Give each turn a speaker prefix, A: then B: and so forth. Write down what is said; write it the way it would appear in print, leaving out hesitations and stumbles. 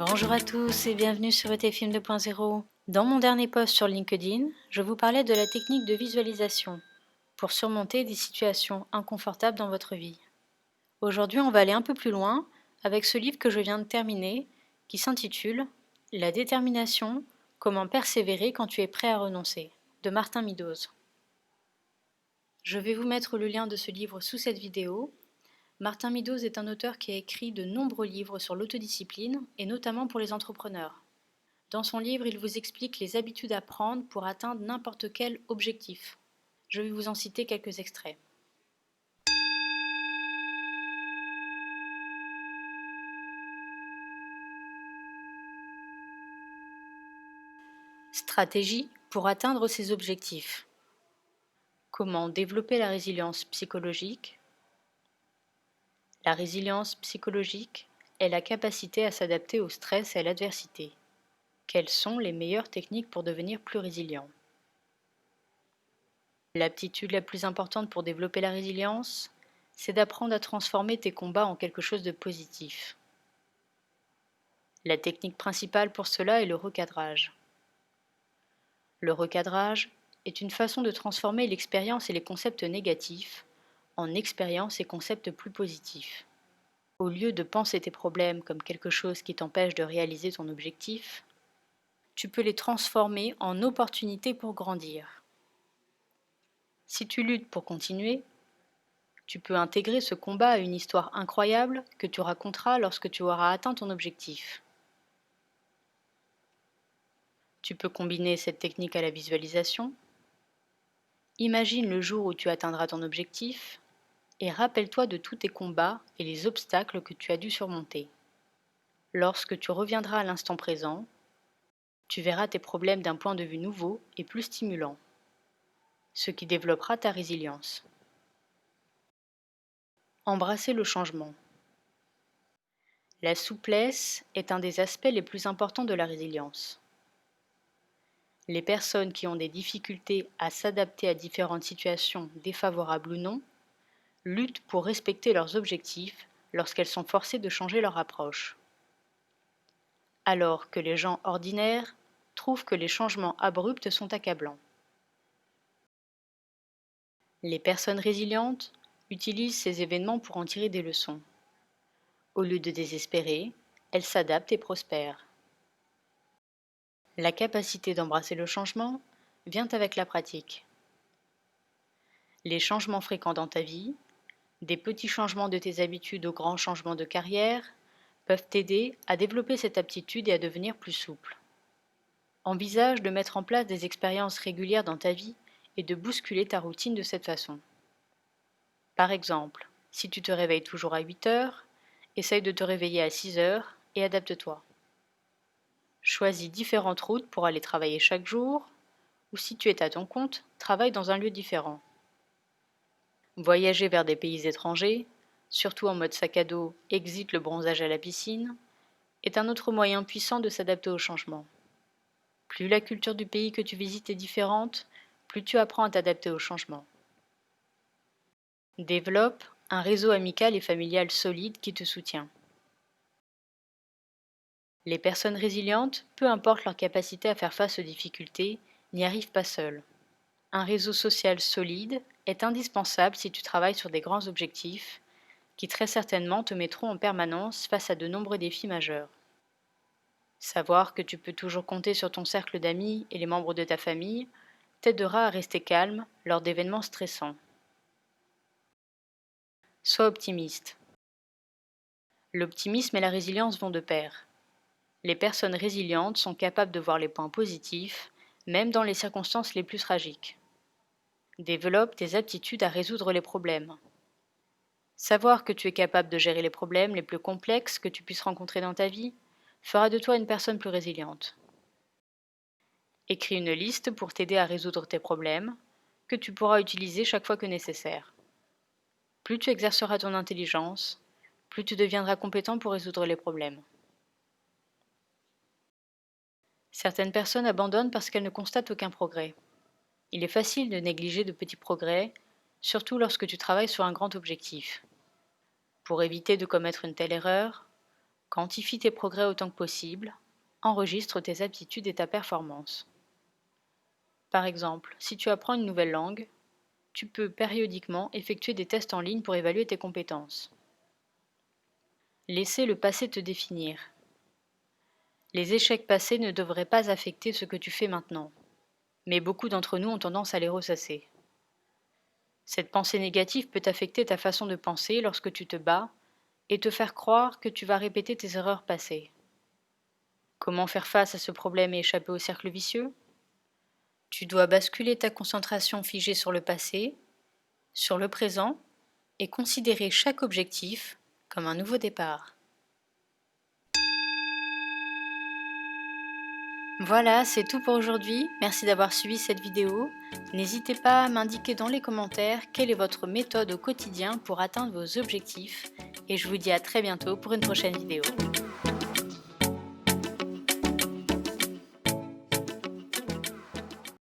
A: Bonjour à tous et bienvenue sur ETFilm 2.0. Dans mon dernier post sur LinkedIn, je vous parlais de la technique de visualisation pour surmonter des situations inconfortables dans votre vie. Aujourd'hui, on va aller un peu plus loin avec ce livre que je viens de terminer qui s'intitule La détermination, comment persévérer quand tu es prêt à renoncer de Martin Meadows. Je vais vous mettre le lien de ce livre sous cette vidéo. Martin Meadows est un auteur qui a écrit de nombreux livres sur l'autodiscipline et notamment pour les entrepreneurs. Dans son livre, il vous explique les habitudes à prendre pour atteindre n'importe quel objectif. Je vais vous en citer quelques extraits. Stratégie pour atteindre ses objectifs. Comment développer la résilience psychologique? La résilience psychologique est la capacité à s'adapter au stress et à l'adversité. Quelles sont les meilleures techniques pour devenir plus résilient? L'aptitude la plus importante pour développer la résilience, c'est d'apprendre à transformer tes combats en quelque chose de positif. La technique principale pour cela est le recadrage. Le recadrage est une façon de transformer l'expérience et les concepts négatifs en expériences et concepts plus positifs. Au lieu de penser tes problèmes comme quelque chose qui t'empêche de réaliser ton objectif, tu peux les transformer en opportunités pour grandir. Si tu luttes pour continuer, tu peux intégrer ce combat à une histoire incroyable que tu raconteras lorsque tu auras atteint ton objectif. Tu peux combiner cette technique à la visualisation. Imagine le jour où tu atteindras ton objectif et rappelle-toi de tous tes combats et les obstacles que tu as dû surmonter. Lorsque tu reviendras à l'instant présent, tu verras tes problèmes d'un point de vue nouveau et plus stimulant, ce qui développera ta résilience. Embrasser le changement. La souplesse est un des aspects les plus importants de la résilience. Les personnes qui ont des difficultés à s'adapter à différentes situations défavorables ou non, luttent pour respecter leurs objectifs lorsqu'elles sont forcées de changer leur approche. Alors que les gens ordinaires trouvent que les changements abrupts sont accablants. Les personnes résilientes utilisent ces événements pour en tirer des leçons. Au lieu de désespérer, elles s'adaptent et prospèrent. La capacité d'embrasser le changement vient avec la pratique. Les changements fréquents dans ta vie, des petits changements de tes habitudes aux grands changements de carrière, peuvent t'aider à développer cette aptitude et à devenir plus souple. Envisage de mettre en place des expériences régulières dans ta vie et de bousculer ta routine de cette façon. Par exemple, si tu te réveilles toujours à 8 heures, essaye de te réveiller à 6 heures et adapte-toi. Choisis différentes routes pour aller travailler chaque jour, ou si tu es à ton compte, travaille dans un lieu différent. Voyager vers des pays étrangers, surtout en mode sac à dos, exit le bronzage à la piscine, est un autre moyen puissant de s'adapter au changement. Plus la culture du pays que tu visites est différente, plus tu apprends à t'adapter au changement. Développe un réseau amical et familial solide qui te soutient. Les personnes résilientes, peu importe leur capacité à faire face aux difficultés, n'y arrivent pas seules. Un réseau social solide est indispensable si tu travailles sur des grands objectifs qui très certainement te mettront en permanence face à de nombreux défis majeurs. Savoir que tu peux toujours compter sur ton cercle d'amis et les membres de ta famille t'aidera à rester calme lors d'événements stressants. Sois optimiste. L'optimisme et la résilience vont de pair. Les personnes résilientes sont capables de voir les points positifs, même dans les circonstances les plus tragiques. Développe tes aptitudes à résoudre les problèmes. Savoir que tu es capable de gérer les problèmes les plus complexes que tu puisses rencontrer dans ta vie fera de toi une personne plus résiliente. Écris une liste pour t'aider à résoudre tes problèmes, que tu pourras utiliser chaque fois que nécessaire. Plus tu exerceras ton intelligence, plus tu deviendras compétent pour résoudre les problèmes. Certaines personnes abandonnent parce qu'elles ne constatent aucun progrès. Il est facile de négliger de petits progrès, surtout lorsque tu travailles sur un grand objectif. Pour éviter de commettre une telle erreur, Quantifie tes progrès autant que possible. Enregistre tes aptitudes et ta performance. Par exemple, si tu apprends une nouvelle langue, tu peux périodiquement effectuer des tests en ligne pour évaluer tes compétences. Laisser le passé te définir. Les échecs passés ne devraient pas affecter ce que tu fais maintenant, mais beaucoup d'entre nous ont tendance à les ressasser. Cette pensée négative peut affecter ta façon de penser lorsque tu te bats et te faire croire que tu vas répéter tes erreurs passées. Comment faire face à ce problème et échapper au cercle vicieux? Tu dois basculer ta concentration figée sur le passé, sur le présent, et considérer chaque objectif comme un nouveau départ. Voilà, c'est tout pour aujourd'hui. Merci d'avoir suivi cette vidéo. N'hésitez pas à m'indiquer dans les commentaires quelle est votre méthode au quotidien pour atteindre vos objectifs. Et je vous dis à très bientôt pour une prochaine vidéo.